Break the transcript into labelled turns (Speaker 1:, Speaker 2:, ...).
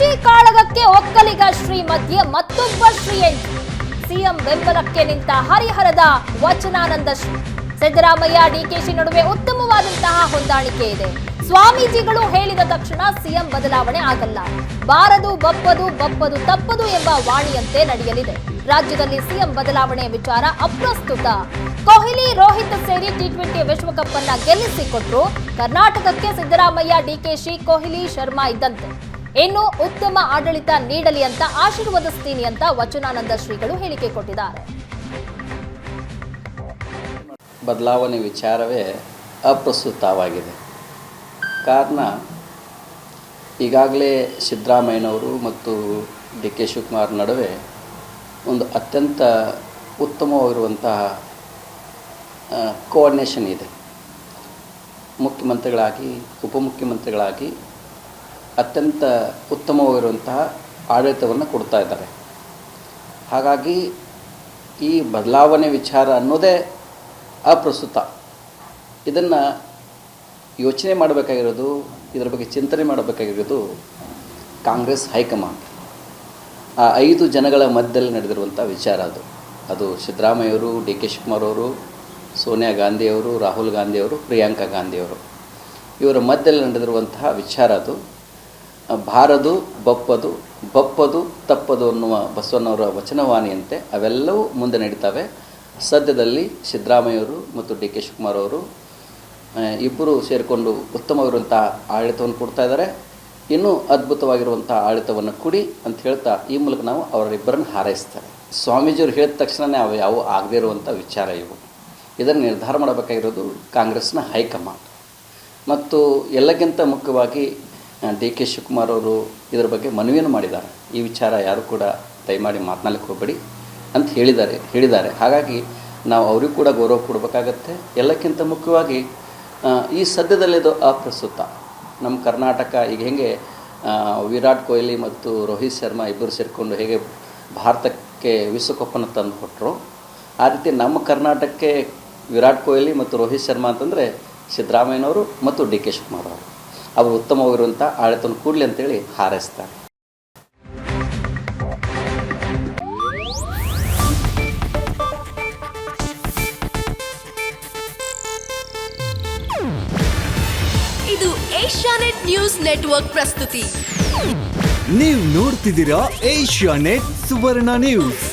Speaker 1: ಕುರ್ಚಿ ಕಾಳಗಕ್ಕೆ ಒಕ್ಕಲಿಗ ಶ್ರೀ ಮಧ್ಯೆ ಮತ್ತೊಬ್ಬ ಶ್ರೀ ಎಂಟ್ರಿ. ಸಿಎಂ ಬೆಂಬಲಕ್ಕೆ ನಿಂತ ಹರಿಹರದ ವಚನಾನಂದ ಶ್ರೀ. ಸಿದ್ದರಾಮಯ್ಯ ಡಿಕೆಶಿ ನಡುವೆ ಉತ್ತಮವಾದಂತಹ ಹೊಂದಾಣಿಕೆ ಇದೆ. ಸ್ವಾಮೀಜಿಗಳು ಹೇಳಿದ ತಕ್ಷಣ ಸಿಎಂ ಬದಲಾವಣೆ ಆಗಲ್ಲ. ಬಾರದು ಬಪ್ಪದು ಬಪ್ಪದು ತಪ್ಪದು ಎಂಬ ವಾಣಿಯಂತೆ ನಡೆಯಲಿದೆ. ರಾಜ್ಯದಲ್ಲಿ ಸಿಎಂ ಬದಲಾವಣೆ ವಿಚಾರ ಅಪ್ರಸ್ತುತ. ಕೊಹ್ಲಿ ರೋಹಿತ್ ಸೇರಿ ಟಿ20 ವಿಶ್ವಕಪ್ ಅನ್ನ ಗೆಲ್ಲಿಸಿಕೊಟ್ರು. ಕರ್ನಾಟಕಕ್ಕೆ ಸಿದ್ದರಾಮಯ್ಯ ಡಿಕೆಶಿ ಕೊಹ್ಲಿ ಶರ್ಮಾ ಇದ್ದಂತೆ. ಇನ್ನು ಉತ್ತಮ ಆಡಳಿತ ನೀಡಲಿ ಅಂತ ಆಶೀರ್ವದಿಸ್ತೀನಿ ಅಂತ ವಚನಾನಂದ ಶ್ರೀಗಳು ಹೇಳಿಕೆ ಕೊಟ್ಟಿದ್ದಾರೆ.
Speaker 2: ಬದಲಾವಣೆ ವಿಚಾರವೇ ಅಪ್ರಸ್ತುತವಾಗಿದೆ. ಕಾರಣ ಈಗಾಗಲೇ ಸಿದ್ದರಾಮಯ್ಯನವರು ಮತ್ತು ಡಿ ಕೆ ಶಿವಕುಮಾರ್ ನಡುವೆ ಒಂದು ಅತ್ಯಂತ ಉತ್ತಮವಾಗಿರುವಂತಹ ಕೋಆರ್ಡಿನೇಷನ್ ಇದೆ. ಮುಖ್ಯಮಂತ್ರಿಗಳಾಗಿ ಉಪಮುಖ್ಯಮಂತ್ರಿಗಳಾಗಿ ಅತ್ಯಂತ ಉತ್ತಮವಾಗಿರುವಂತಹ ಆಡಳಿತವನ್ನು ಕೊಡ್ತಾ ಇದ್ದಾರೆ. ಹಾಗಾಗಿ ಈ ಬದಲಾವಣೆ ವಿಚಾರ ಅನ್ನೋದೇ ಅಪ್ರಸ್ತುತ. ಇದನ್ನು ಯೋಚನೆ ಮಾಡಬೇಕಾಗಿರೋದು, ಇದರ ಬಗ್ಗೆ ಚಿಂತನೆ ಮಾಡಬೇಕಾಗಿರೋದು ಕಾಂಗ್ರೆಸ್ ಹೈಕಮಾಂಡ್. ಆ 5 ಜನಗಳ ಮಧ್ಯದಲ್ಲಿ ನಡೆದಿರುವಂಥ ವಿಚಾರ ಅದು ಸಿದ್ದರಾಮಯ್ಯವರು, ಡಿ ಕೆ ಶಿವಕುಮಾರ್ ಅವರು, ಸೋನಿಯಾ ಗಾಂಧಿಯವರು, ರಾಹುಲ್ ಗಾಂಧಿಯವರು, ಪ್ರಿಯಾಂಕಾ ಗಾಂಧಿಯವರು, ಇವರ ಮಧ್ಯದಲ್ಲಿ ನಡೆದಿರುವಂತಹ ವಿಚಾರ ಅದು. ಬಾರದು ಬಪ್ಪದು ಬಪ್ಪದು ತಪ್ಪದು ಅನ್ನುವ ಬಸವಣ್ಣವರ ವಚನವಾಣಿಯಂತೆ ಅವೆಲ್ಲವೂ ಮುಂದೆ ನಡೀತವೆ. ಸದ್ಯದಲ್ಲಿ ಸಿದ್ದರಾಮಯ್ಯವರು ಮತ್ತು ಡಿ ಕೆ ಶಿವಕುಮಾರ್ ಅವರು ಇಬ್ಬರು ಸೇರಿಕೊಂಡು ಉತ್ತಮವಾಗಿರುವಂಥ ಆಡಳಿತವನ್ನು ಕೊಡ್ತಾ ಇದ್ದಾರೆ. ಇನ್ನೂ ಅದ್ಭುತವಾಗಿರುವಂಥ ಆಡಳಿತವನ್ನು ಕೊಡಿ ಅಂತ ಹೇಳ್ತಾ ಈ ಮೂಲಕ ನಾವು ಅವರಿಬ್ಬರನ್ನು ಹಾರೈಸ್ತಾರೆ. ಸ್ವಾಮೀಜಿಯವರು ಹೇಳಿದ ತಕ್ಷಣವೇ ಯಾವ ಆಗದೇ ಇರುವಂಥ ವಿಚಾರ ಇವು. ಇದನ್ನು ನಿರ್ಧಾರ ಮಾಡಬೇಕಾಗಿರೋದು ಕಾಂಗ್ರೆಸ್ನ ಹೈಕಮಾಂಡ್. ಮತ್ತು ಎಲ್ಲಕ್ಕಿಂತ ಮುಖ್ಯವಾಗಿ ಡಿ ಕೆ ಶಿವಕುಮಾರ್ ಅವರು ಇದರ ಬಗ್ಗೆ ಮನವಿಯನ್ನು ಮಾಡಿದ್ದಾರೆ. ಈ ವಿಚಾರ ಯಾರು ಕೂಡ ದಯಮಾಡಿ ಮಾತನಾಡಲಿಕ್ಕೆ ಹೋಗಬೇಡಿ ಅಂತ ಹೇಳಿದ್ದಾರೆ. ಹಾಗಾಗಿ ನಾವು ಅವ್ರಿಗೂ ಕೂಡ ಗೌರವ ಕೊಡಬೇಕಾಗತ್ತೆ. ಎಲ್ಲಕ್ಕಿಂತ ಮುಖ್ಯವಾಗಿ ಈ ಸದ್ಯದಲ್ಲಿದು ಅಪ್ರಸ್ತುತ. ನಮ್ಮ ಕರ್ನಾಟಕ ಈಗ ಹೇಗೆ ವಿರಾಟ್ ಕೊಹ್ಲಿ ಮತ್ತು ರೋಹಿತ್ ಶರ್ಮಾ ಇಬ್ಬರು ಸೇರಿಕೊಂಡು ಹೇಗೆ ಭಾರತಕ್ಕೆ ವಿಶ್ವಕಪ್ಪನ್ನು ತಂದು ಕೊಟ್ಟರು, ಆ ರೀತಿ ನಮ್ಮ ಕರ್ನಾಟಕಕ್ಕೆ ವಿರಾಟ್ ಕೊಹ್ಲಿ ಮತ್ತು ರೋಹಿತ್ ಶರ್ಮಾ ಅಂತಂದರೆ ಸಿದ್ದರಾಮಯ್ಯನವರು ಮತ್ತು ಡಿ ಕೆ ಶಿವಕುಮಾರ್ ಅವರು ಉತ್ತಮವಾಗಿರುವಂಥ ಆಡಳಿತವನ್ನು ಕೊಡಲಿ ಅಂತೇಳಿ ಹಾರೈಸ್ತಾರೆ.
Speaker 3: ಇದು ಏಷ್ಯಾನೆಟ್ ನ್ಯೂಸ್ ನೆಟ್ವರ್ಕ್ ಪ್ರಸ್ತುತಿ.
Speaker 4: ನೀವು ನೋಡ್ತಿದ್ದೀರಾ ಏಷ್ಯಾನೆಟ್ ಸುವರ್ಣ ನ್ಯೂಸ್.